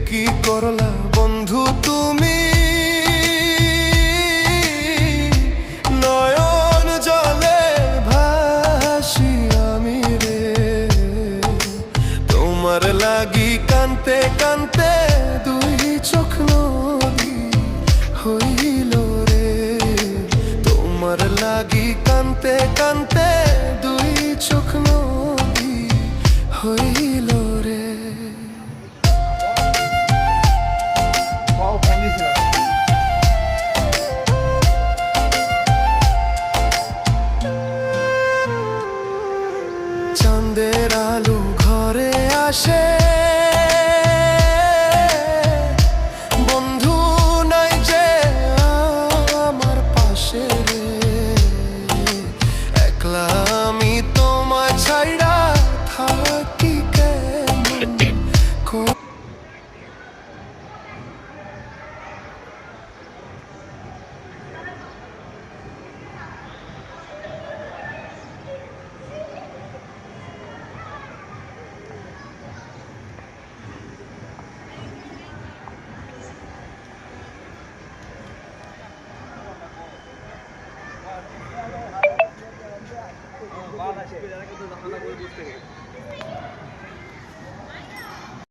কি করলা বন্ধু তুমি, নয়ন জলে ভাসি আমি রে। তোমার লাগি কানতে কানতে দুই চোখ নদী হইল রে। তোমার লাগি কানতে কানতে দুই চোখ নদী হইল রে। চাঁদের আলো ঘরে আসে, বন্ধু নাই যে আমার পাশে রে। একলা আমি তোমায় ছাইড়া থাকি কেমন। বাংলাদেশ